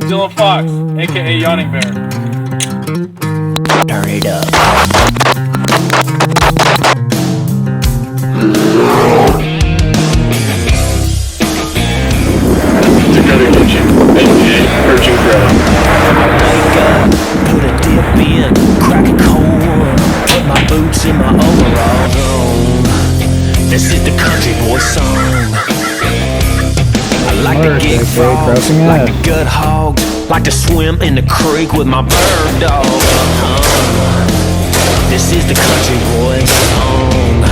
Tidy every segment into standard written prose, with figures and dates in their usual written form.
Dylan Fox, aka Yawning Bear. Turn it up. Together kitchen, aka Urgent Grab. Wake up, put a dip in, crack a corn, put my boots in my overalls on. This is the country boy song. I like to get frogs, like to gut hogs, like to swim in the creek with my bird dog. This is the country boy song.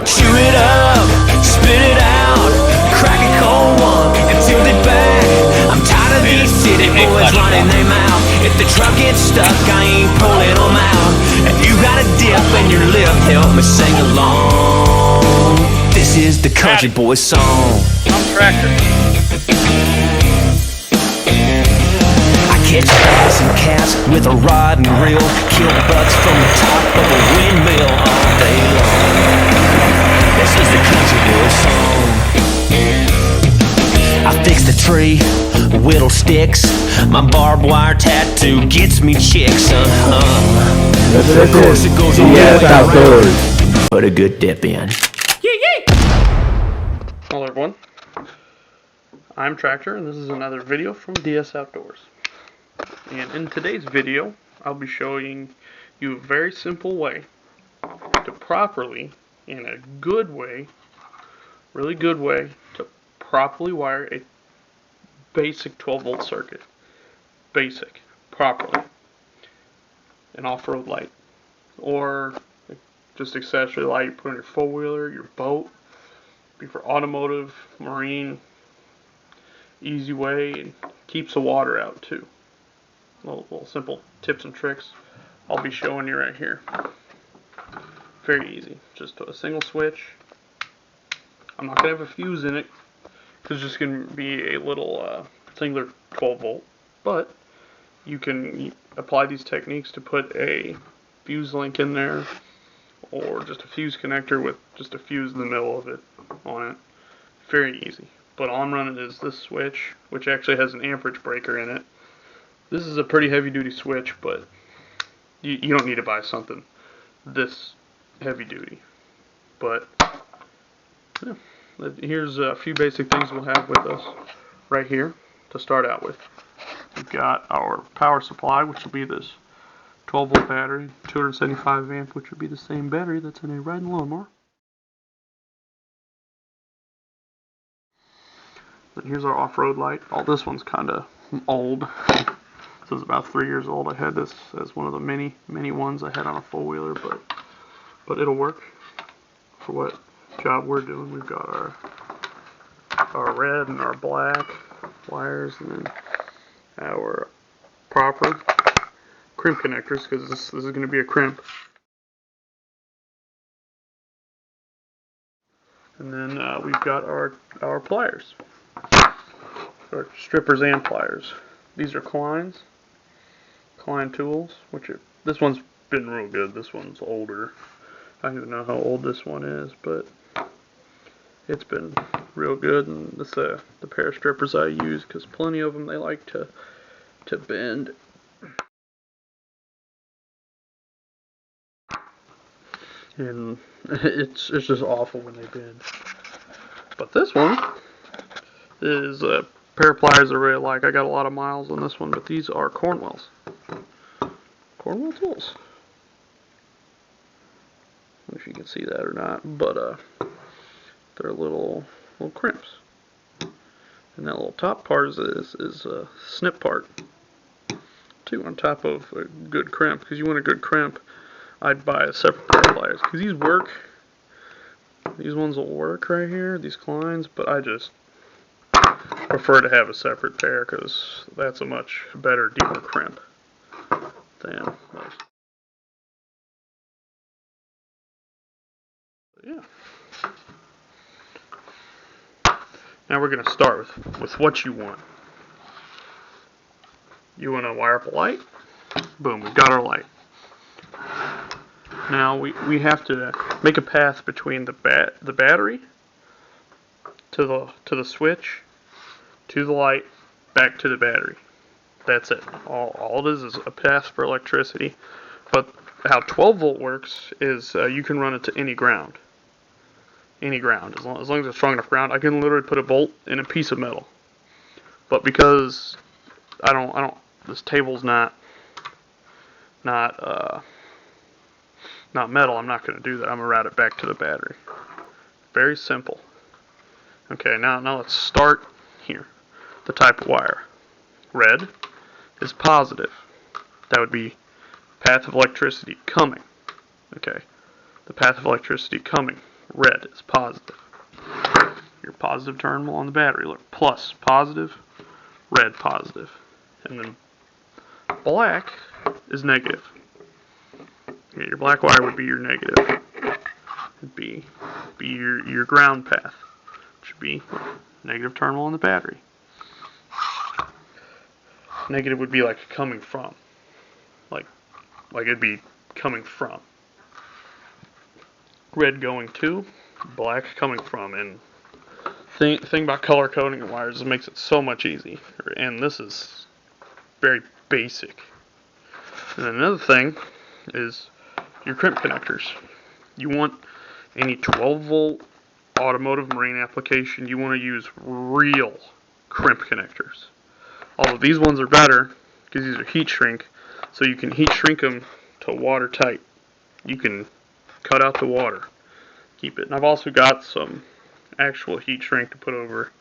Chew it up, spit it out, crack a cold one and tilt it back. I'm tired of these city boys running their mouth. If the truck gets stuck, I ain't pulling them out. If you got a dip in your lip, help me sing along. This is the country boy song. I'm Tractor. I catch bass and cats with a rod and reel, kill bucks from the top of a windmill all day long. This is the country boy song. I fix the tree, whittle sticks, my barbed wire tattoo gets me chicks. Of course it goes all the way around. Put a good dip in. Hello everyone, I'm Tractor and this is another video from DS Outdoors. And in today's video, I'll be showing you a very simple way to properly, in a good way, really good way, to properly wire a basic 12 volt circuit. Basic, properly. An off-road light. Or just accessory light you put on your four-wheeler, your boat. Be for automotive, marine, easy way, and keeps the water out too. Little simple tips and tricks I'll be showing you right here. Very easy. Just a single switch. I'm not going to have a fuse in it because it's just going to be a little singular 12 volt. But you can apply these techniques to put a fuse link in there, or just a fuse connector with just a fuse in the middle of it on it. Very easy. But all I'm running is this switch, which actually has an amperage breaker in it. This is a pretty heavy duty switch, but you don't need to buy something this heavy duty. But yeah, here's a few basic things we'll have with us right here to start out with. We've got our power supply, which will be this 12 volt battery, 275 amp, which would be the same battery that's in a riding lawnmower. Then here's our off-road light. Oh, this one's kind of old. This is about 3 years old. I had this as one of the many ones I had on a four-wheeler, but it'll work for what job we're doing. We've got our red and our black wires, and then our proper crimp connectors, because this is going to be a crimp. And then we've got our pliers, our strippers and pliers. These are Klein tools, this one's been real good. This one's older. I don't even know how old this one is, but it's been real good. And this the pair of strippers I use, because plenty of them, they like to bend. And it's just awful when they bend. But this one is a pair of pliers I really like. I got a lot of miles on this one, but these are Cornwell tools. I don't know if you can see that or not, but they're little crimps. And that little top part is a snip part too, on top of a good crimp. Because you want a good crimp, I'd buy a separate pair of pliers, because these work. These ones will work right here, these Kleins, but I just prefer to have a separate pair, because that's a much better, deeper crimp than most. Yeah. Now we're going to start with what you want. You want to wire up a light? Boom, we've got our light. Now we have to make a path between the battery to the switch, to the light, back to the battery. That's it. All it is a path for electricity. But how 12 volt works is you can run it to any ground. Any ground. As long as it's strong enough ground, I can literally put a bolt in a piece of metal. But because this table's not metal, I'm not going to do that. I'm going to route it back to the battery. Very simple. Okay, now let's start here. The type of wire. Red is positive. That would be path of electricity coming. Okay, the path of electricity coming. Red is positive. Your positive terminal on the battery. Look, plus positive, red positive. And then black is negative. Okay, your black wire would be your negative. It'd be your ground path. It should be negative terminal on the battery. Negative would be like coming from. Like it'd be coming from. Red going to, black coming from. And thing about color coding and wires, it makes it so much easier. And this is very basic. And then another thing is your crimp connectors. You want any 12 volt automotive marine application, you want to use real crimp connectors. Although these ones are better because these are heat shrink, so you can heat shrink them to watertight. You can cut out the water, keep it. And I've also got some actual heat shrink to put over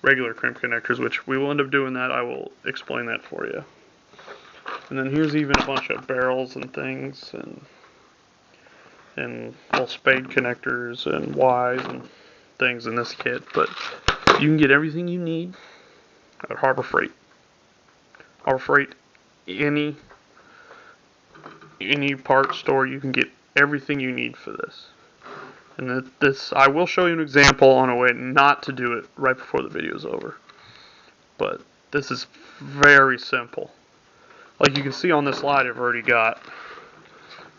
regular crimp connectors, which we will end up doing that. I will explain that for you. And then here's even a bunch of barrels and things, and little spade connectors and Ys and things in this kit. But you can get everything you need at Harbor Freight. Harbor Freight, any parts store, you can get everything you need for this. And this, I will show you an example on a way not to do it right before the video is over. But this is very simple. Like you can see on this slide, I've already got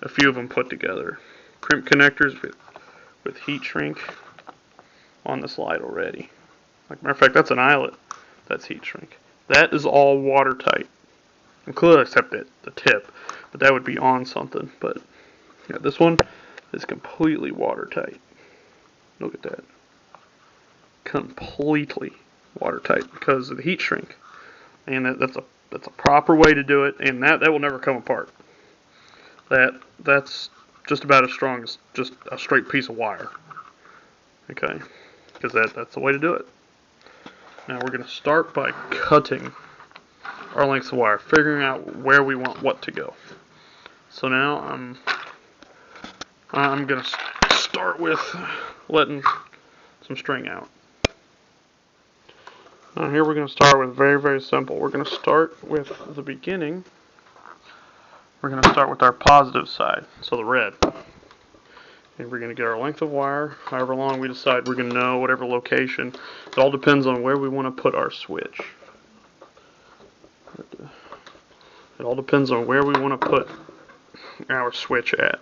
a few of them put together. Crimp connectors with heat shrink on the slide already. Like matter of fact, that's an eyelet. That's heat shrink. That is all watertight, including except the tip, but that would be on something. But yeah, this one is completely watertight. Look at that. Completely watertight because of the heat shrink. And that's a proper way to do it, and that will never come apart. That's just about as strong as just a straight piece of wire. Okay? Because that's the way to do it. Now we're going to start by cutting our lengths of wire, figuring out where we want what to go. So now I'm going to start with letting some string out. Now here we're going to start with very, very simple. We're going to start with the beginning. We're going to start with our positive side, so the red. And we're going to get our length of wire, however long we decide we're going to know, whatever location. It all depends on where we want to put our switch. It all depends on where we want to put our switch at.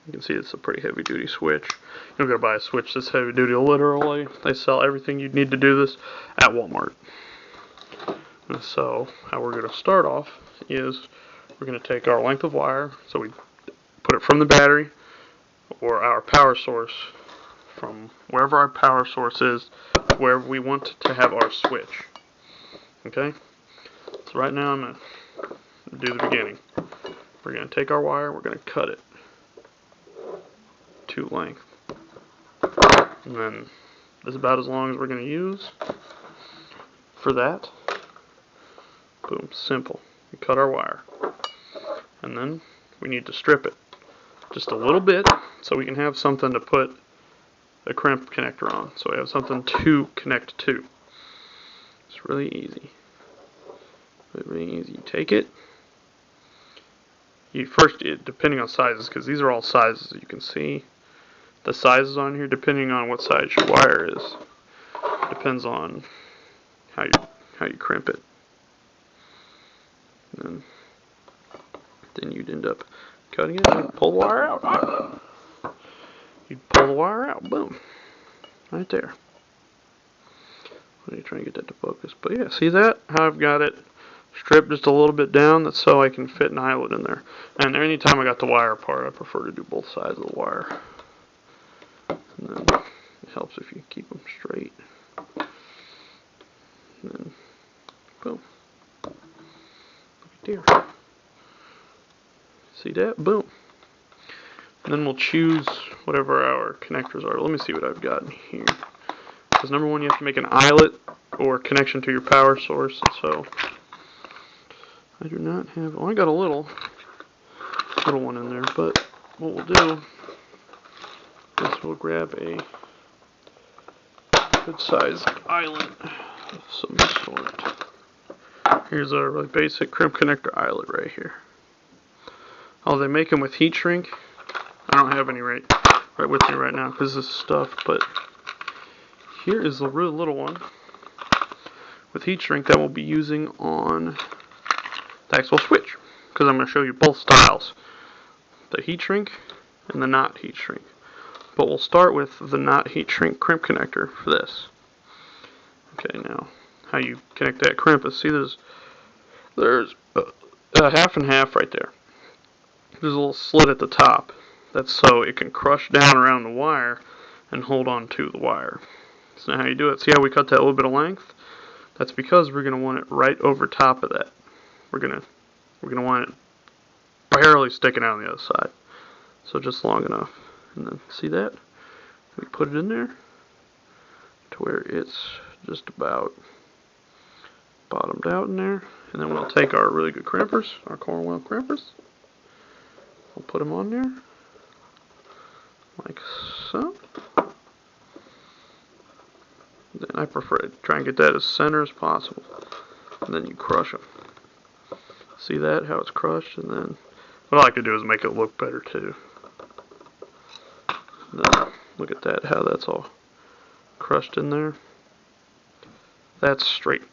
You can see it's a pretty heavy duty switch. You don't gotta buy a switch this heavy duty, literally. They sell everything you need to do this at Walmart. And so how we're gonna start off is we're gonna take our length of wire, so we put it from the battery or our power source, from wherever our power source is, wherever we want to have our switch. Okay? So right now I'm gonna do the beginning. We're gonna take our wire, we're gonna cut it to length. And then this is about as long as we're going to use for that. Boom, simple. We cut our wire. And then we need to strip it just a little bit so we can have something to put a crimp connector on. So we have something to connect to. It's really easy. Really easy. You take it. You first, depending on sizes, because these are all sizes, you can see the sizes on here, depending on what size your wire is, depends on how you crimp it. And then you'd end up cutting it and pull the wire out. You'd pull the wire out, boom, right there. Let me try and get that to focus. But yeah, see that? How I've got it stripped just a little bit down. That's so I can fit an eyelet in there. And anytime I got the wire apart, I prefer to do both sides of the wire. And then it helps if you keep them straight. And then, boom. Look at there. See that? Boom. And then we'll choose whatever our connectors are. Let me see what I've got in here. Because number one, you have to make an eyelet or connection to your power source. And so I do not have. Oh, I got a little one in there. But what we'll do is we'll grab a good size eyelet of some sort. Here's a really basic crimp connector eyelet right here. Oh, they make them with heat shrink. I don't have any right with me right now because this is stuff, but here is the real little one with heat shrink that we'll be using on the actual switch, because I'm going to show you both styles, the heat shrink and the not heat shrink. But we'll start with the not heat shrink crimp connector for this. Okay, now how you connect that crimp is, see there's a half and half right there. There's a little slit at the top. That's so it can crush down around the wire and hold on to the wire. So now how you do it, see how we cut that little bit of length? That's because we're going to want it right over top of that. We're going to want it barely sticking out on the other side. So just long enough. And then see that? We put it in there to where it's just about bottomed out in there. And then we'll take our really good crimpers, our Cornwell crimpers. We'll put them on there, like so. Then I prefer to try and get that as center as possible. And then you crush them. See that, how it's crushed? And then what I like to do is make it look better too. And then look at that, how that's all crushed in there. That's straight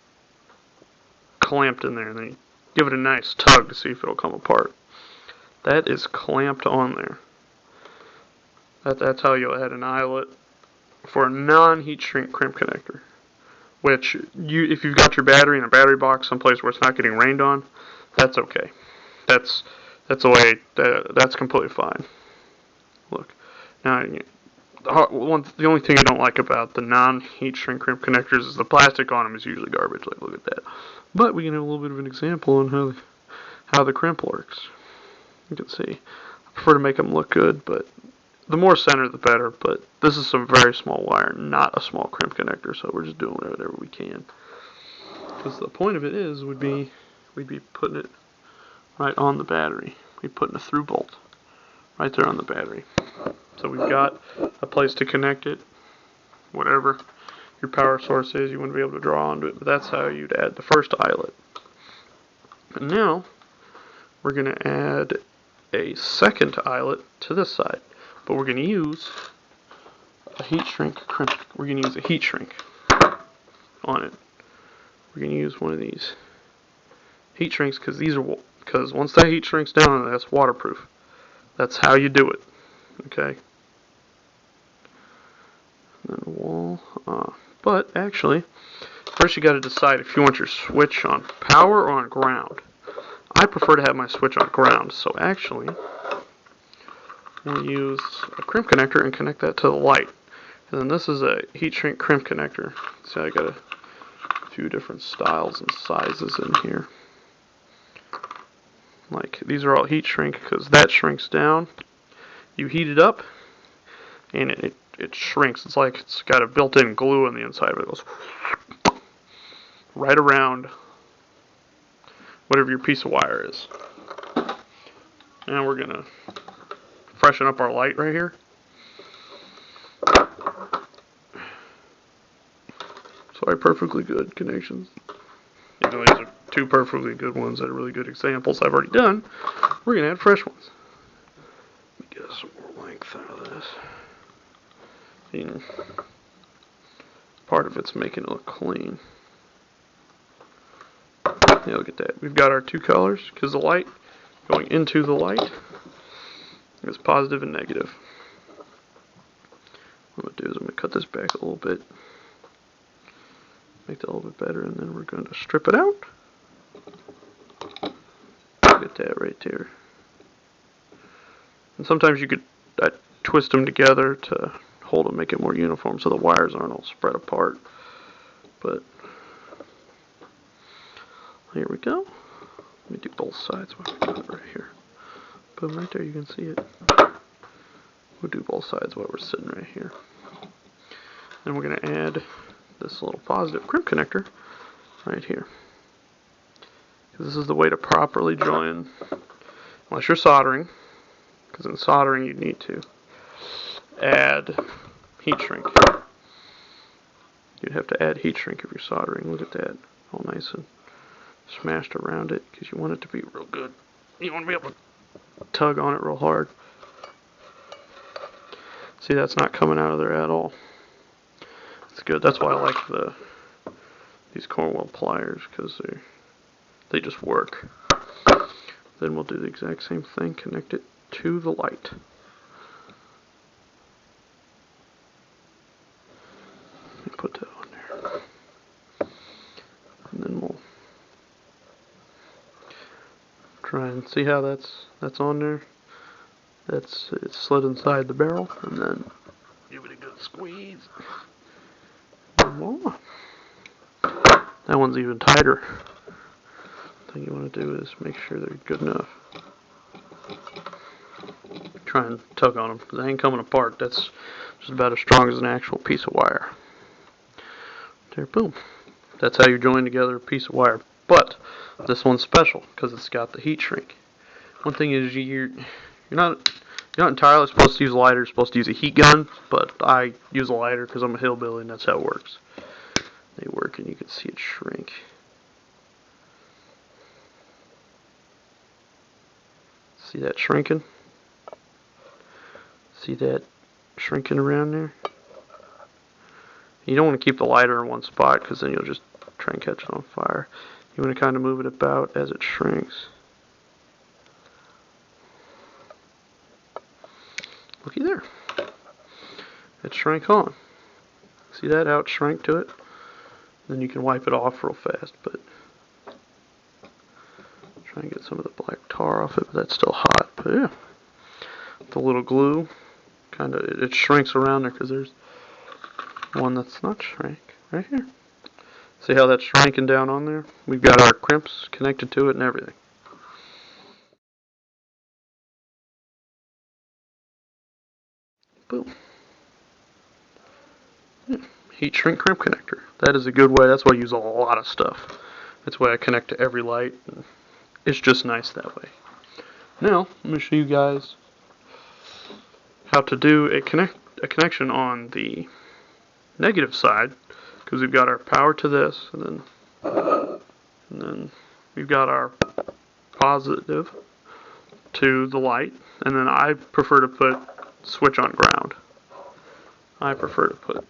clamped in there. And then you give it a nice tug to see if it'll come apart. That is clamped on there. That's how you'll add an eyelet for a non-heat shrink crimp connector. Which, if you've got your battery in a battery box someplace where it's not getting rained on, that's okay. That's the way. That's completely fine. Look, now the only thing I don't like about the non-heat shrink crimp connectors is the plastic on them is usually garbage. Like, look at that. But we can have a little bit of an example on how the crimp works. You can see, I prefer to make them look good, but the more center the better. But this is some very small wire, not a small crimp connector, so we're just doing whatever we can. Because the point of it is, we'd be putting it right on the battery. We'd be putting a through bolt right there on the battery. So we've got a place to connect it, whatever your power source is, you wouldn't be able to draw onto it, but that's how you'd add the first eyelet. And now, we're going to add a second eyelet to this side, but we're going to use a heat shrink crimp. We're going to use a heat shrink on it. We're going to use one of these heat shrinks because once that heat shrinks down, that's waterproof. That's how you do it. Okay. And then wall. But actually, first you got to decide if you want your switch on power or on ground. I prefer to have my switch on ground, so actually we'll use a crimp connector and connect that to the light. And then this is a heat shrink crimp connector. See, I got a few different styles and sizes in here. Like, these are all heat shrink because that shrinks down. You heat it up and it shrinks. It's like it's got a built-in glue on the inside of it. It goes right around whatever your piece of wire is. Now we're going to freshen up our light right here. Sorry, perfectly good connections. Even though these are two perfectly good ones that are really good examples I've already done, we're going to add fresh ones. Let me get some more length out of this. And part of it's making it look clean. Yeah, look at that. We've got our two colors because the light going into the light is positive and negative. What I'm going to do is I'm going to cut this back a little bit. make that a little bit better, and then we're going to strip it out. Get that right there. And sometimes you could twist them together to hold them, make it more uniform so the wires aren't all spread apart. But here we go. Let me do both sides while we're doing it right here. Boom, right there, you can see it. We'll do both sides while we're sitting right here. Then we're going to add this little positive crimp connector right here. This is the way to properly join, unless you're soldering, because in soldering you need to add heat shrink. You'd have to add heat shrink if you're soldering. Look at that, all nice and smashed around it, because you want it to be real good. You want to be able to tug on it real hard. See, that's not coming out of there at all. It's good. That's why I like these Cornwell pliers, because they just work. Then we'll do the exact same thing. Connect it to the light. Let me put that on there. And then we'll try and see how that's on there. It's slid inside the barrel, and then give it a good squeeze. And voila. That one's even tighter. The thing you want to do is make sure they're good enough. Try and tug on them, because they ain't coming apart. That's just about as strong as an actual piece of wire. There, boom. That's how you join together a piece of wire. But this one's special because it's got the heat shrink. One thing is you're not entirely supposed to use a lighter. You're supposed to use a heat gun, but I use a lighter because I'm a hillbilly and that's how it works. They work, and you can see it shrink. See that shrinking? See that shrinking around there? You don't want to keep the lighter in one spot, because then you'll just try and catch it on fire. You want to kind of move it about as it shrinks. Looky there. It shrank on. See that? How it shrank to it? Then you can wipe it off real fast, but try and get some of the black tar off it, but that's still hot. But yeah, the little glue kind of it shrinks around there, because there's one that's not shrank right here. See how that's shrinking down on there? We've got our crimps connected to it and everything. Boom. Yeah. Heat shrink crimp connector. That is a good way. That's why I use a lot of stuff. That's why I connect to every light. It's just nice that way. Now, I'm going to show you guys how to do a connection on the negative side, because we've got our power to this, and then we've got our positive to the light, and then I prefer to put switch on ground. I prefer to put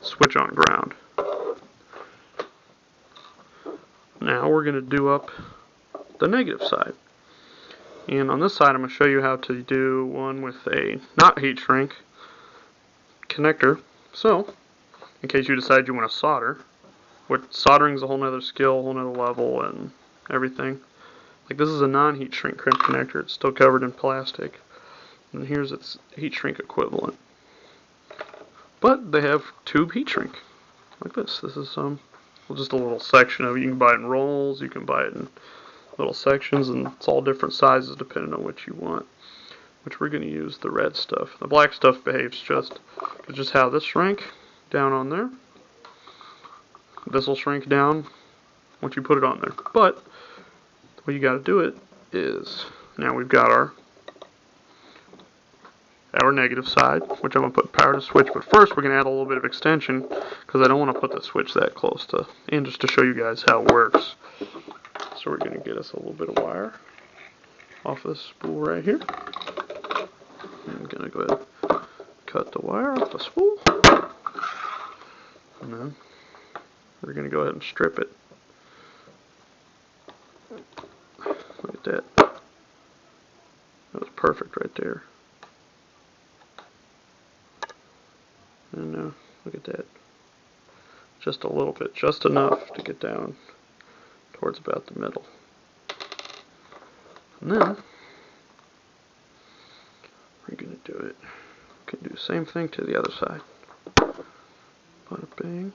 switch on ground. Now we're going to do up the negative side. And on this side I'm going to show you how to do one with a not heat shrink connector. So, in case you decide you want to solder, soldering is a whole nother skill, a whole nother level and everything. Like, this is a non-heat shrink crimp connector. It's still covered in plastic. And here's its heat shrink equivalent. But they have tube heat shrink. Like this. This is just a little section of it. You can buy it in rolls, you can buy it in little sections, and it's all different sizes depending on what you want. Which we're going to use the red stuff. The black stuff behaves just how this shrank down on there. This will shrink down once you put it on there. But the way you got to do it is, now we've got our negative side, which I'm going to put power to switch. But first we're going to add a little bit of extension, because I don't want to put the switch that close to, and just to show you guys how it works. So we're going to get us a little bit of wire off this spool right here. I'm going to go ahead and cut the wire off the spool. And then we're going to go ahead and strip it. Look at that. That was perfect right there. And look at that. just a little bit, just enough to get down towards about the middle. And then we're going to do it. We can do the same thing to the other side. Bada bing,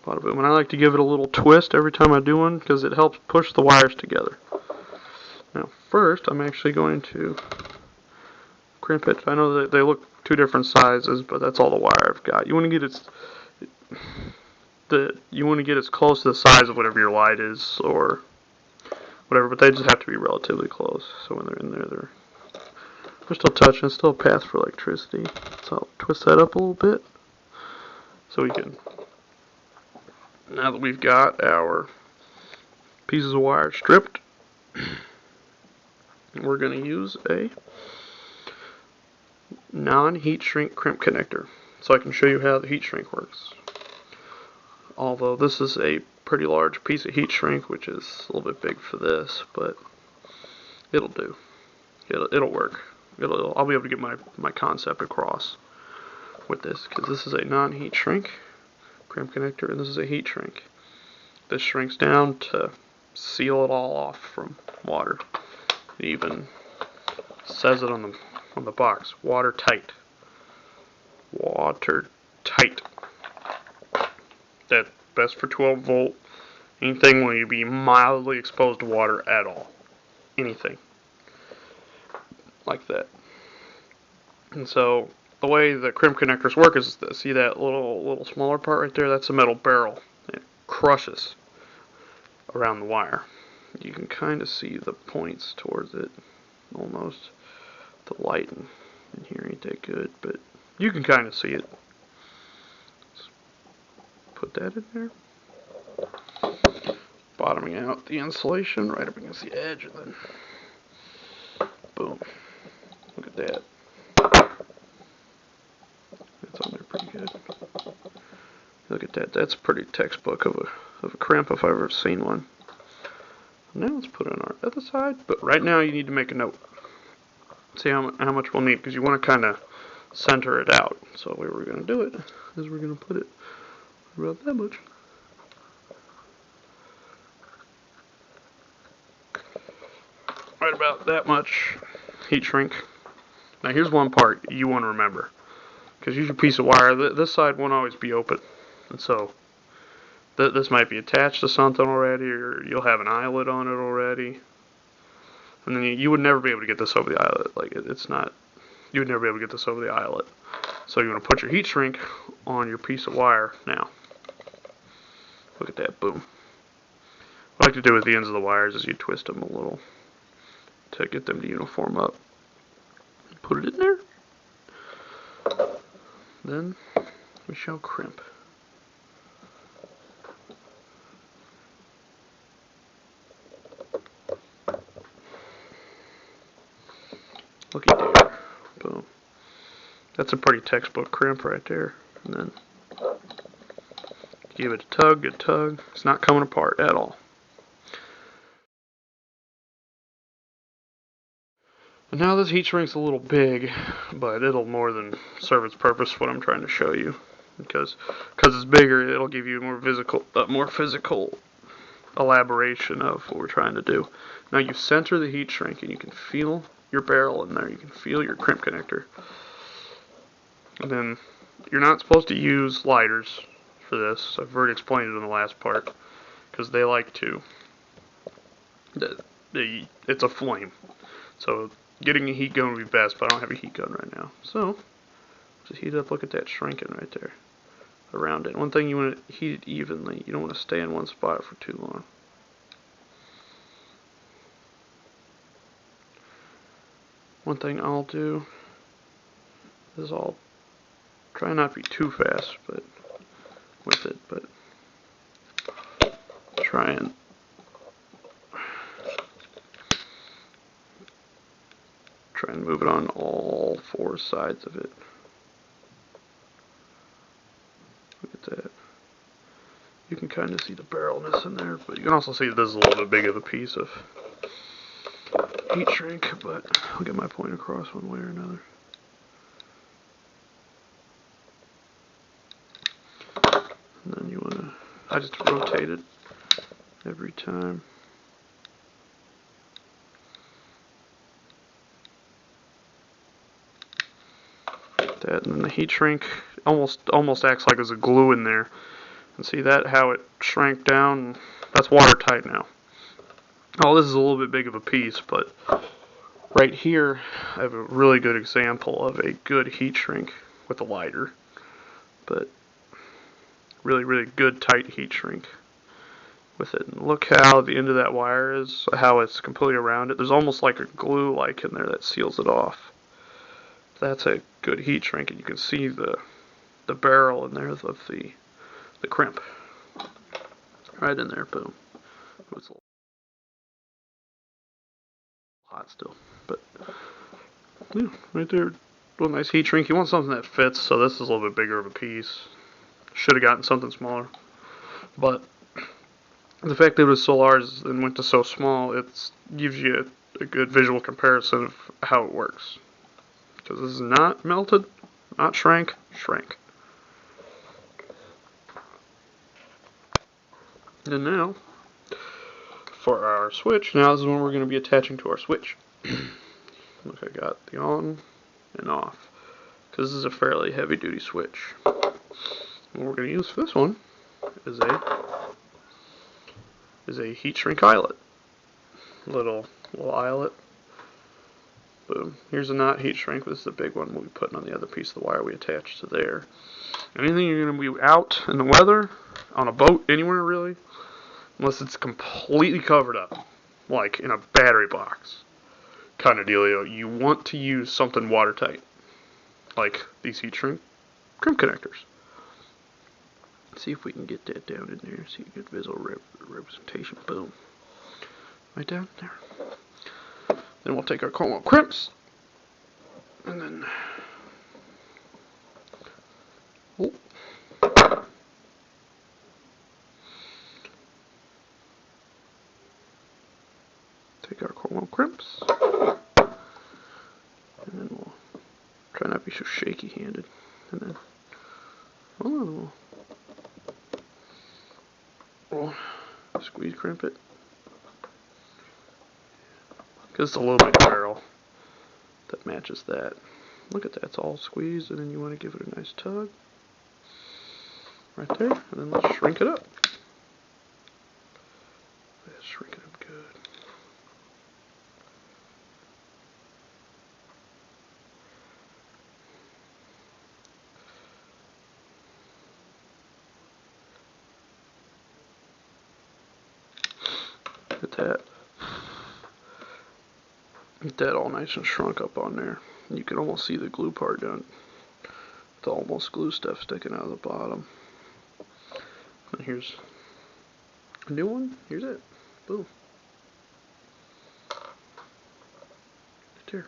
bada boom. And I like to give it a little twist every time I do one because it helps push the wires together. Now, first, I'm actually going to crimp it. I know that they look two different sizes, but that's all the wire I've got. You want to get as close to the size of whatever your light is, or whatever. But they just have to be relatively close. So when they're in there, they're still touching. It's still a path for electricity. So I'll twist that up a little bit, so we can. Now that we've got our pieces of wire stripped, we're going to use a non-heat shrink crimp connector so I can show you how the heat shrink works. Although this is a pretty large piece of heat shrink, which is a little bit big for this, but it'll do. It'll work. I'll be able to get my concept across with this, because this is a non-heat shrink crimp connector and this is a heat shrink. This shrinks down to seal it all off from water. It even says it on the box, watertight. Watertight. That's best for 12 volt. Anything where you be mildly exposed to water at all. Anything like that. And so the way the crimp connectors work is this. See that little smaller part right there? That's a metal barrel. It crushes around the wire. You can kind of see the points towards it, almost. The light in here ain't that good, but you can kind of see it. Let's put that in there. Bottoming out the insulation right up against the edge, and then boom. Look at that. That's on there pretty good. Look at that. That's pretty textbook of a crimp if I've ever seen one. Now let's put it on our other side. But right now you need to make a note. See how much we'll need, because you want to kind of center it out. So the way we're going to do it is we're going to put it about that much. Right about that much heat shrink. Now here's one part you want to remember, because use your piece of wire. This side won't always be open, and so this might be attached to something already, or you'll have an eyelet on it already, and then you would never be able to get this over the eyelet. Like you would never be able to get this over the eyelet. So you want to put your heat shrink on your piece of wire now. Look at that, boom. What I like to do with the ends of the wires is you twist them a little to get them to uniform up. Put it in there. Then we shall crimp. Looky there. Boom. That's a pretty textbook crimp right there. And then give it a tug, good tug. It's not coming apart at all. And now this heat shrink's a little big, but it'll more than serve its purpose for what I'm trying to show you. Because it's bigger, it'll give you a more physical elaboration of what we're trying to do. Now you center the heat shrink and you can feel your barrel in there. You can feel your crimp connector. And then you're not supposed to use lighters for this. I've already explained it in the last part, because they like to. It's a flame. So getting a heat gun would be best, but I don't have a heat gun right now. So just heat it up. Look at that shrinking right there around it. One thing, you want to heat it evenly. You don't want to stay in one spot for too long. One thing I'll do is I'll try not to be too fast with it, but try and move it on all four sides of it. Look at that. You can kind of see the barrelness in there, but you can also see that this is a little bit big of a piece of heat shrink, but I'll get my point across one way or another. And then you I just rotate it every time. That, and then the heat shrink almost acts like there's a glue in there. And see that how it shrank down? That's watertight now. Oh, this is a little bit big of a piece, but right here I have a really good example of a good heat shrink with a lighter. But really, really good tight heat shrink with it. And look how the end of that wire is, how it's completely around it. There's almost like a glue like in there that seals it off. That's a good heat shrink, and you can see the barrel in there of the crimp. Right in there, boom. It's a little hot still, but yeah, right there. Real nice heat shrink. You want something that fits, so this is a little bit bigger of a piece. Should have gotten something smaller, but the fact that it was so large and went to so small, it gives you a good visual comparison of how it works. Because this is not melted, not shrank. And now, for our switch, now this is when we're going to be attaching to our switch. Look, I got the on and off, because this is a fairly heavy duty switch. What we're going to use for this one is a heat shrink eyelet. Little eyelet. Boom. Here's a not heat shrink. This is the big one we'll be putting on the other piece of the wire we attached to there. Anything you're going to be out in the weather, on a boat, anywhere really, unless it's completely covered up, like in a battery box kind of dealio, you want to use something watertight, like these heat shrink crimp connectors. Let's see if we can get that down in there. See a good visual representation. Boom. Right down there. Then we'll take our Cornwall crimps, and then take our Cornwall crimps, and then we'll try not to be so shaky-handed, and then we'll squeeze crimp it, because it's a little bit barrel that matches that. Look at that, it's all squeezed, and then you want to give it a nice tug right there, and then let's shrink it up. Let's shrink it up good. Get that all nice and shrunk up on there. You can almost see the glue part down. The almost glue stuff sticking out of the bottom. And here's a new one. Here's it. Boom. Right there.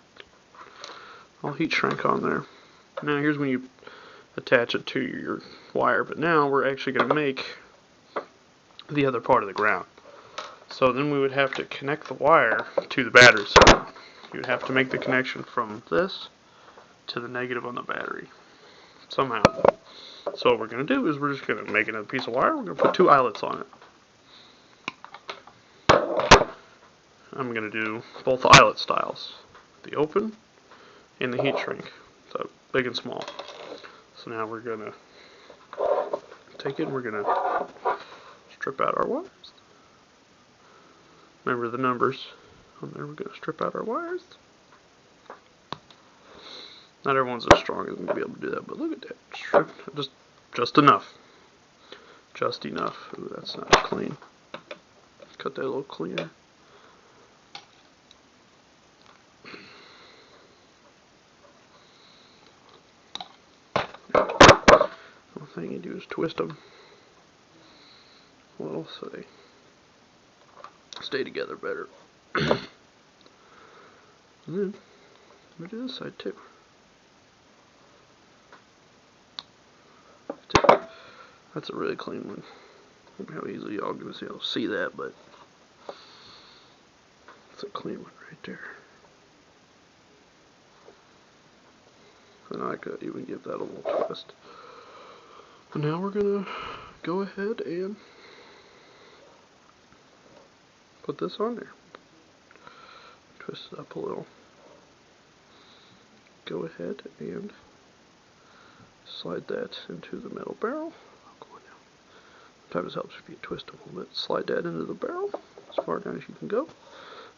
All heat shrink on there. Now here's when you attach it to your wire. But now we're actually going to make the other part of the ground. So then we would have to connect the wire to the battery side. You would have to make the connection from this to the negative on the battery somehow. So what we're going to do is we're just going to make another piece of wire. We're going to put 2 eyelets on it. I'm going to do both eyelet styles, the open and the heat shrink, so big and small. So now we're going to take it and we're going to strip out our wires. Remember the numbers on there. We're going to strip out our wires. Not everyone's as strong as me to be able to do that, but look at that. Strip, just enough. Just enough. Ooh, that's not clean. Cut that a little cleaner. The thing you do is twist them a little so they stay together better. And then we do this side too. That's a really clean one. I don't know how easily y'all gonna be able to see that, but it's a clean one right there. And I could even give that a little twist. And now we're gonna go ahead and put this on there. Twist it up a little. Go ahead and slide that into the metal barrel. Sometimes it helps if you twist a little bit. Slide that into the barrel as far down as you can go.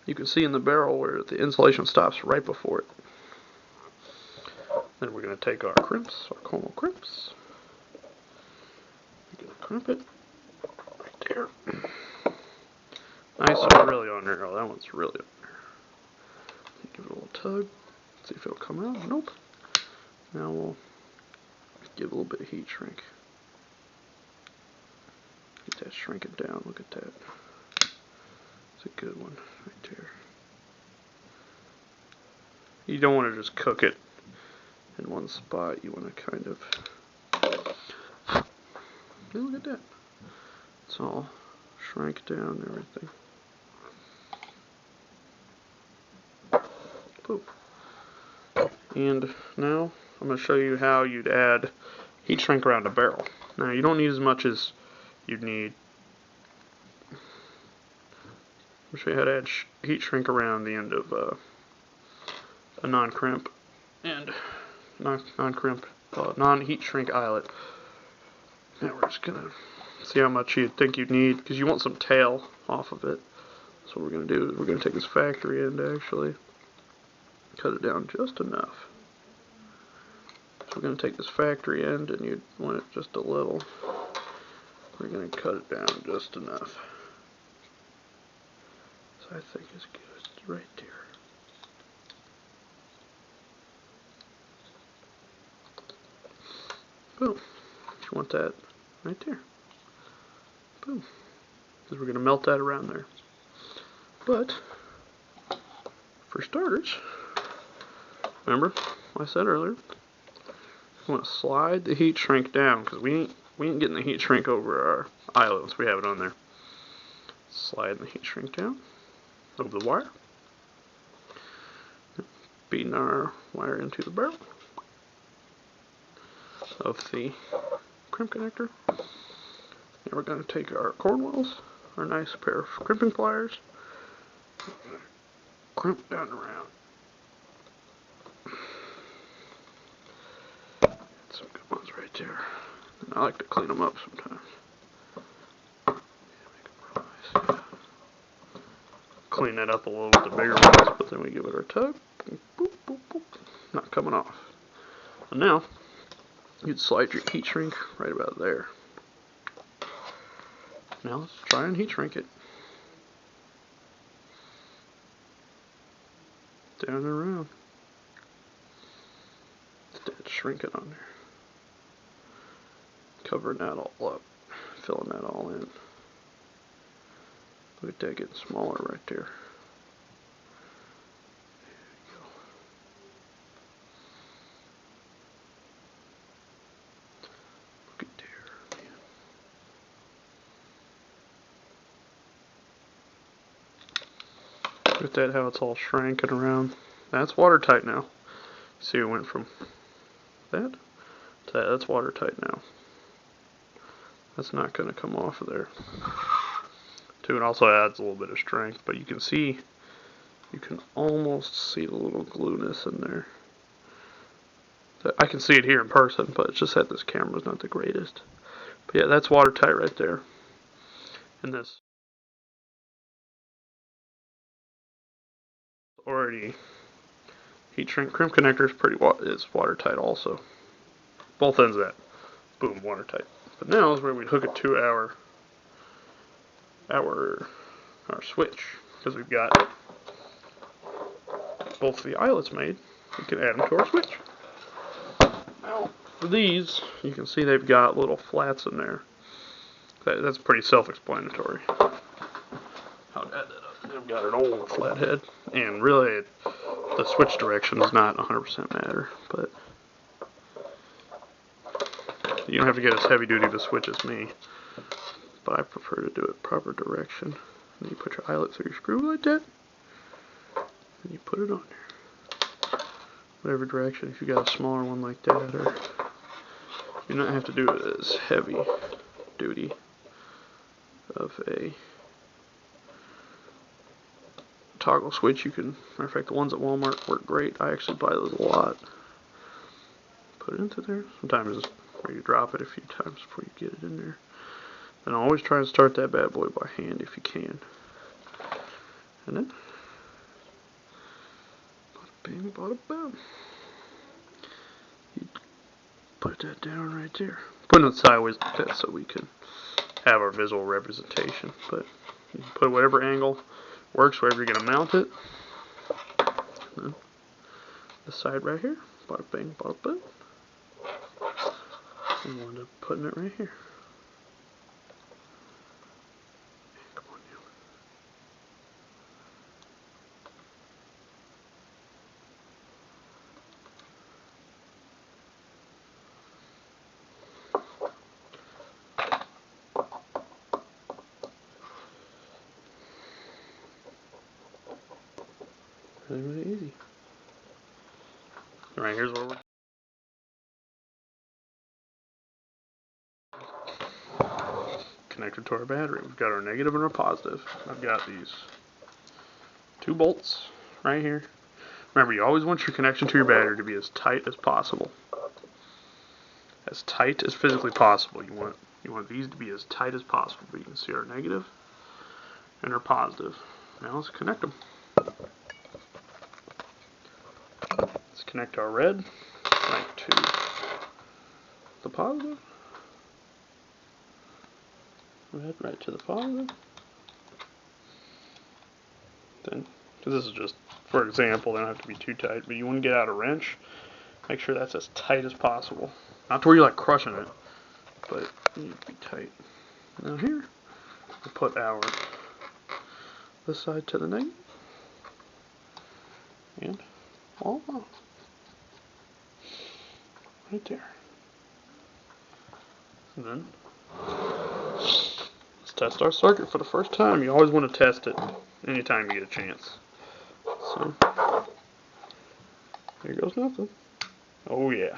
You can see in the barrel where the insulation stops right before it. Then we're going to take our crimps, our Como crimps. We're going to crimp it right there. Nice and really on there. Oh, that one's really on there. Give it a little tug. See if it'll come out. Nope. Now we'll give it a little bit of heat shrink. Get that shrinking down. Look at that. It's a good one right there. You don't want to just cook it in one spot. You want to kind of... Hey, look at that. It's all shrank down and everything. Boom. And now I'm going to show you how you'd add heat shrink around a barrel. Now you don't need as much as you'd need. I'll show you how to add heat shrink around the end of a non-crimp and non-heat shrink eyelet. Now we're just gonna see how much you think you'd need, because you want some tail off of it. So what we're gonna do is we're gonna take this factory end, actually cut it down just enough. So we're gonna take this factory end, and you'd want it just a little. We're going to cut it down just enough. So I think it's good right there. Boom. You want that right there. Boom. Because we're going to melt that around there. But, for starters, remember what I said earlier, we want to slide the heat shrink down, because we ain't getting the heat shrink over our eyelet once we have it on there. Slide the heat shrink down over the wire. Feeding our wire into the barrel of the crimp connector. Now we're going to take our Cornwells, our nice pair of crimping pliers, crimp down around. Some good ones right there. And I like to clean them up sometimes. Clean that up a little with the bigger ones, but then we give it our tug. Boop, boop, boop. Not coming off. And now, you'd slide your heat shrink right about there. Now let's try and heat shrink it. Down and around. Instead, shrink it on there. Covering that all up. Filling that all in. Look at that getting smaller right there. Look at there, man. Look at that, how it's all shrinking around. That's watertight now. See, it went from that to that. That's watertight now. That's not going to come off of there. Too, it also adds a little bit of strength, but you can see, you can almost see the little glueness in there. I can see it here in person, but it's just that this camera's not the greatest. But yeah, that's watertight right there. And this already heat shrink crimp connector is watertight also. Both ends of that, boom, watertight. But now is where we hook it to our switch, because we've got both the eyelets made. We can add them to our switch. Now, for these, you can see they've got little flats in there. That's pretty self-explanatory. How to add that up. They've got an old flat head, and really, the switch direction does not 100% matter, but you don't have to get as heavy-duty of a switch as me. But I prefer to do it proper direction. And you put your eyelet through your screw like that, and you put it on there. Whatever direction, if you got a smaller one like that, or you don't have to do it as heavy. duty of a toggle switch. You can, matter of fact, the ones at Walmart work great. I actually buy those a lot. Put it into there. Sometimes you drop it a few times before you get it in there. Then always try to start that bad boy by hand if you can. And then, bada bing, bada boom. You put that down right there. Putting it sideways like that so we can have our visual representation. But you can put whatever angle works wherever you're going to mount it. And then the side right here. Bada bing, bada boom. And we'll end up putting it right here. Come on now. Really, really easy. Alright, here's where we're connected to our battery. We've got our negative and our positive. I've got these 2 bolts right here. Remember, you always want your connection to your battery to be as tight as possible. As tight as physically possible. You want these to be as tight as possible. But you can see our negative and our positive. Now let's connect them. Let's connect our red right to the positive. Red right to the positive. Then, because this is just for example, they don't have to be too tight, but you want to get out a wrench, make sure that's as tight as possible. Not to where you're like crushing it, but you need to be tight. Now here, we'll put our this side to the negative, and all off. Right there. And then, let's test our circuit for the first time. You always want to test it anytime you get a chance. So, there goes nothing. Oh yeah.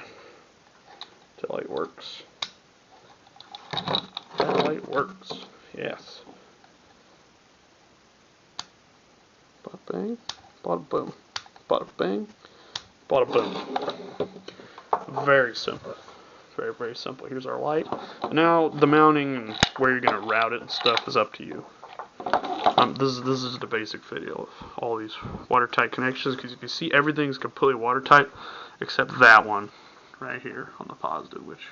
That light works. That light works. Yes. Bada bang, bada boom. Bada bang, bada boom. Very simple. Very, very simple. Here's our light. Now the mounting and where you're going to route it and stuff is up to you. This is the basic video of all these watertight connections, because you can see everything's completely watertight except that one right here on the positive, which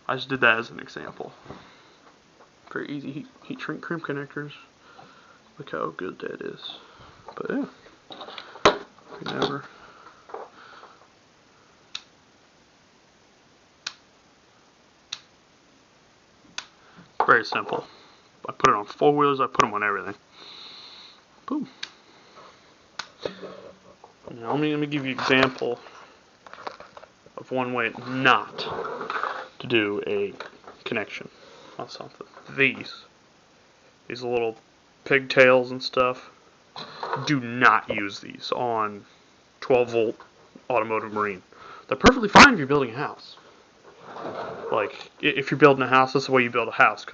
I just did that as an example. Very easy heat shrink crimp connectors. Look how good that is. But yeah, never. Very simple. I put it on 4-wheelers, I put them on everything. Boom. Now let me give you an example of one way not to do a connection on something. These little pigtails and stuff, do not use these on 12-volt automotive marine. They're perfectly fine if you're building a house. Like, if you're building a house, that's the way you build a house,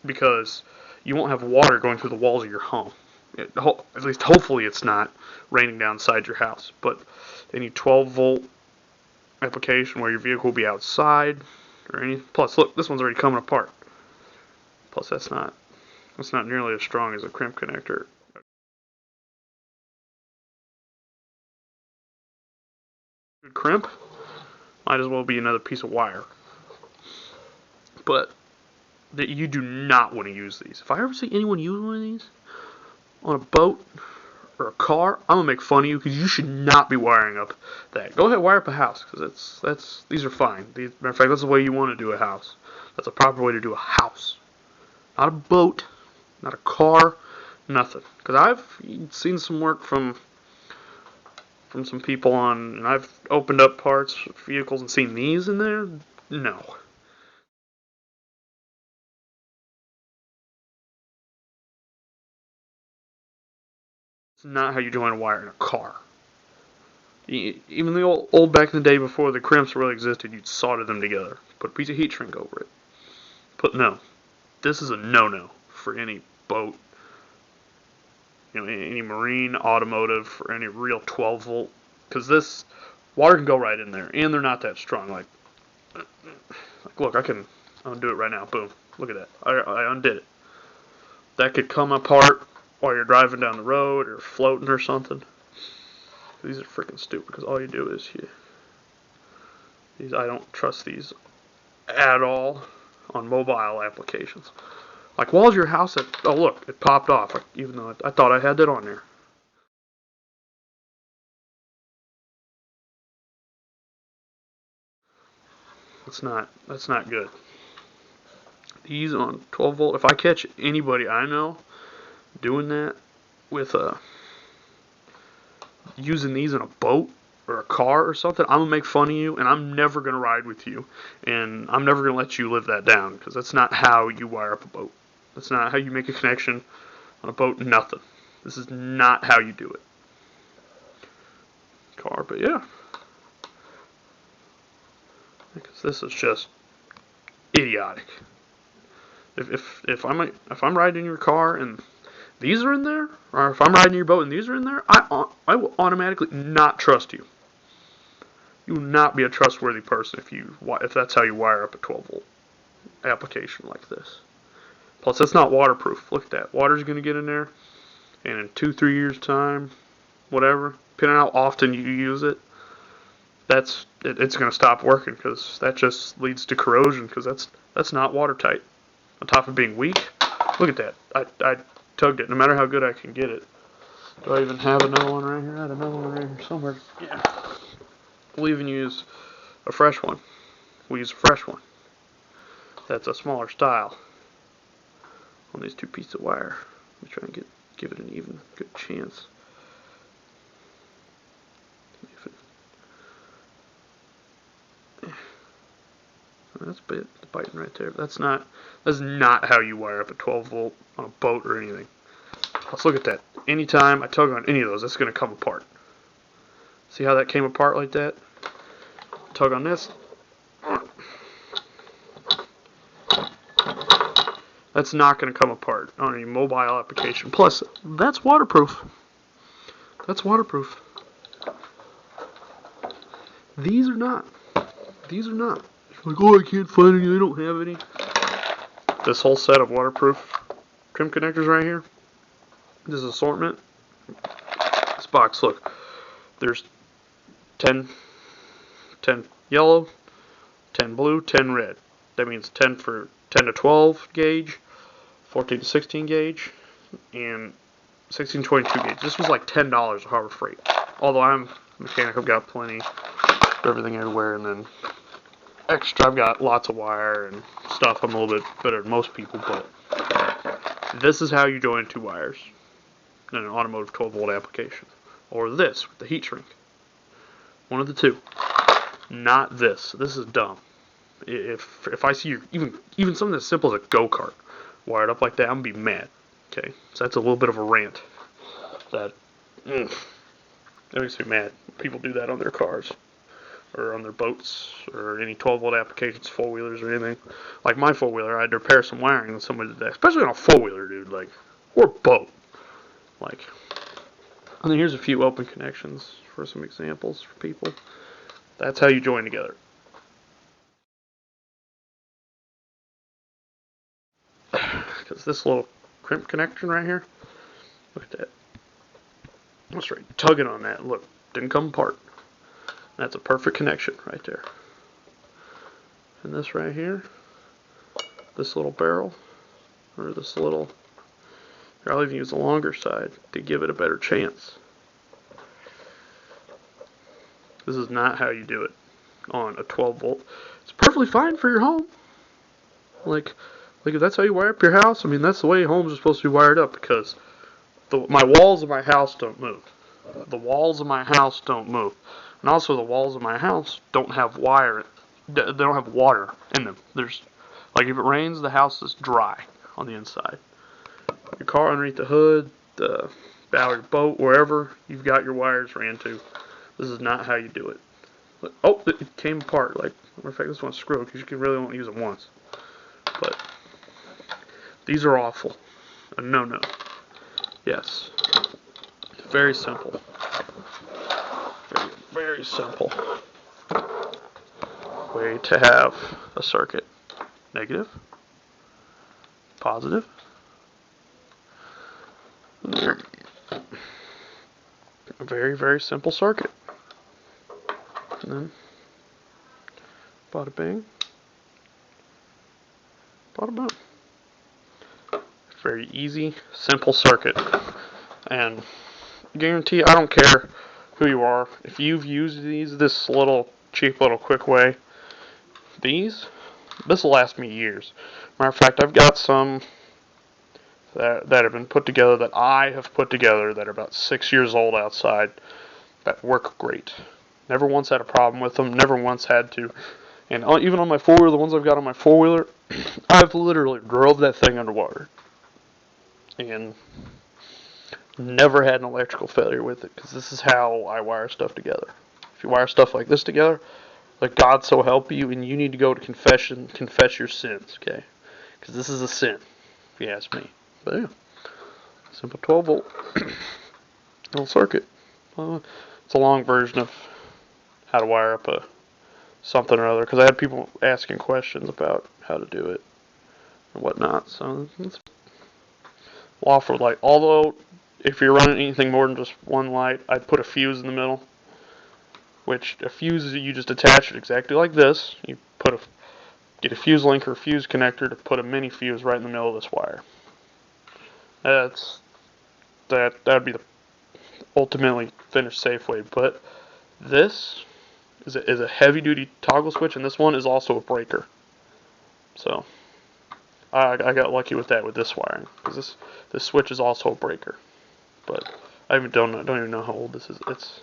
because you won't have water going through the walls of your home. At least, hopefully, it's not raining down inside your house. But any 12-volt application where your vehicle will be outside, or any. Plus, look, this one's already coming apart. Plus, that's not nearly as strong as a crimp connector. Good crimp might as well be another piece of wire. But that you do not want to use these. If I ever see anyone use one of these on a boat or a car, I'm gonna make fun of you, because you should not be wiring up that. Go ahead, wire up a house, because these are fine. Matter of fact, that's the way you want to do a house. That's a proper way to do a house, not a boat, not a car, nothing. Because I've seen some work from some people and I've opened up parts of vehicles and seen these in there. No. It's not how you join a wire in a car. Even the old back in the day before the crimps really existed, you'd solder them together. Put a piece of heat shrink over it. No. this is a no-no for any boat, any marine, automotive, or any real 12 volt, because this water can go right in there, and they're not that strong. Like look, I can undo it right now. Boom, look at that. I undid it. That could come apart while you're driving down the road or floating or something. These are freaking stupid because all you do is I don't trust these at all on mobile applications. Like, wall's your house at, oh look, it popped off, even though I thought I had that on there. That's not good. These on 12 volt, if I catch anybody I know doing that with using these in a boat or a car or something, I'm gonna make fun of you, and I'm never gonna ride with you, and I'm never gonna let you live that down, because that's not how you wire up a boat. That's not how you make a connection on a boat. Nothing. This is not how you do it. Car, but yeah, because this is just idiotic. If I'm riding in your car and these are in there, or if I'm riding your boat and these are in there, I will automatically not trust you. You will not be a trustworthy person if that's how you wire up a 12 volt application like this. Plus, that's not waterproof. Look at that. Water's going to get in there, and in 2-3 years time, whatever, depending on how often you use it, it's going to stop working, because that just leads to corrosion, because that's not watertight. On top of being weak, look at that. I tugged it, no matter how good I can get it. Do I even have another one right here? I had another one right here somewhere. Yeah. We'll even use a fresh one. We'll use a fresh one. That's a smaller style on these two pieces of wire. Let me try and give it an even good chance. That's biting right there. That's not how you wire up a 12 volt on a boat or anything. Let's look at that. Anytime I tug on any of those, that's going to come apart. See how that came apart like that? Tug on this. That's not going to come apart on any mobile application. Plus, that's waterproof. That's waterproof. These are not. These are not. Like, oh, I can't find any. I don't have any. This whole set of waterproof trim connectors right here. This assortment. This box, look. There's 10 yellow, 10 blue, 10 red. That means 10 to 12 gauge, 14 to 16 gauge, and 16 to 22 gauge. This was like $10 at Harbor Freight. Although I'm a mechanic, I've got plenty of everything everywhere, and then extra, I've got lots of wire and stuff. I'm a little bit better than most people, but this is how you join two wires in an automotive 12 volt application. Or this with the heat shrink. One of the two. Not this. This is dumb. If I see even something as simple as a go-kart wired up like that, I'm gonna be mad. Okay, so that's a little bit of a rant. That makes me mad. People do that on their cars, or on their boats, or any 12 volt applications, 4-wheelers or anything. Like my 4-wheeler, I had to repair some wiring and somebody did that. Especially on a 4-wheeler, dude. Like, or a boat. Like, and then here's a few open connections for some examples for people. That's how you join together. Because this little crimp connection right here, look at that. That's right, tugging on that. Look, didn't come apart. That's a perfect connection right there. And this right here, this little barrel, or this little, here, I'll even use the longer side to give it a better chance. This is not how you do it on a 12 volt. It's perfectly fine for your home. Like if that's how you wire up your house, I mean, that's the way homes are supposed to be wired up, because my walls of my house don't move. The walls of my house don't move. And also the walls of my house don't have wire. They don't have water in them. There's, like, if it rains, the house is dry on the inside. Your car underneath the hood, the bow of your boat, wherever you've got your wires ran to. This is not how you do it. But, oh, it came apart. Like, matter of fact, this one's screwed because you can really only use it once. But These are awful. A no-no. Yes. Very simple. Very, very simple way to have a circuit. Negative. Positive. There. A very, very simple circuit. And then, bada bing, bada boom. Very easy, simple circuit. And guarantee, I don't care who you are, if you've used this little cheap little quick way, this will last me years. Matter of fact, I've got some that have been put together, that I have put together, that are about 6 years old outside, that work great. Never once had a problem with them, never once had to. And even on my four-wheeler, the ones I've got on my four-wheeler, I've literally drove that thing underwater. And never had an electrical failure with it, because this is how I wire stuff together. If you wire stuff like this together, let God so help you, and you need to go to confession, confess your sins, okay? Because this is a sin, if you ask me. But yeah, simple 12-volt little circuit. It's a long version of how to wire up a something or other, because I had people asking questions about how to do it and whatnot. So it's law for light. Although, if you're running anything more than just one light, I'd put a fuse in the middle. Which a fuse is, you just attach it exactly like this. You get a fuse link or a fuse connector to put a mini fuse right in the middle of this wire. That'd be the ultimately finished safe way. But this is a heavy duty toggle switch, and this one is also a breaker. So I got lucky with that with this wiring, because this switch is also a breaker. But I don't even know how old this is. It's,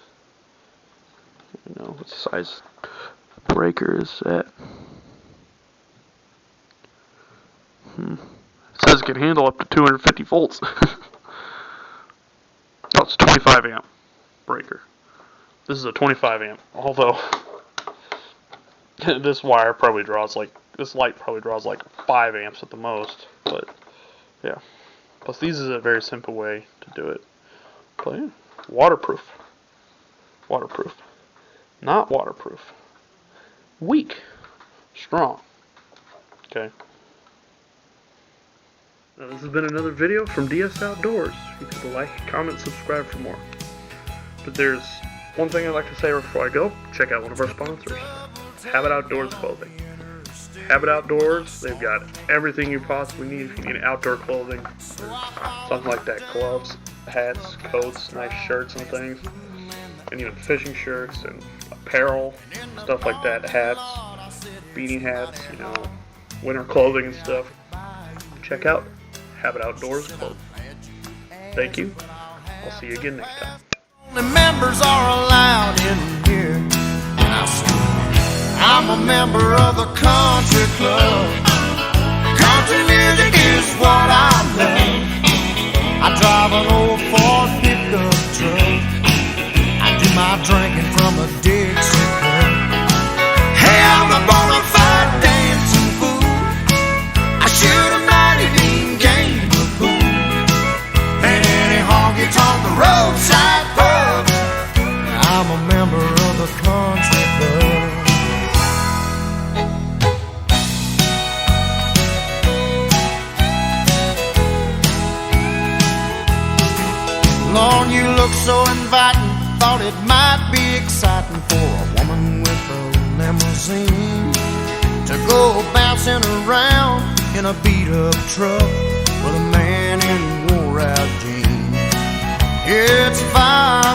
you know, what size breaker is that? It says it can handle up to 250 volts. Oh, it's 25 amp breaker. This is a 25 amp, although this wire probably draws this light probably draws like 5 amps at the most. But yeah, plus these is a very simple way to do it. But yeah, waterproof, not waterproof, weak, strong. Okay. Now, this has been another video from DS Outdoors. You can like, comment, subscribe for more. But there's one thing I'd like to say before I go. Check out one of our sponsors, Habit Outdoors Clothing. Habit Outdoors, they've got everything you possibly need if you need outdoor clothing, or something like that. Gloves, hats, coats, nice shirts and things, and even fishing shirts and apparel, stuff like that. Hats, beanie hats, you know, winter clothing and stuff. Check out Habit Outdoors Clothing. Thank you. I'll see you again next time. Only members are allowed in here. I'm a member of the country club. Country music is what I love. I drive an old Ford pickup truck. I do my drinking from a Dixie cup. Hey, I'm a bona fide dancing fool. I shoot a mighty mean game of pool. And any honky tonk the roadside pub. I'm a member of the country club. Lord, you look so inviting. Thought it might be exciting for a woman with a limousine to go bouncing around in a beat-up truck with a man in wore-out jeans. It's fine.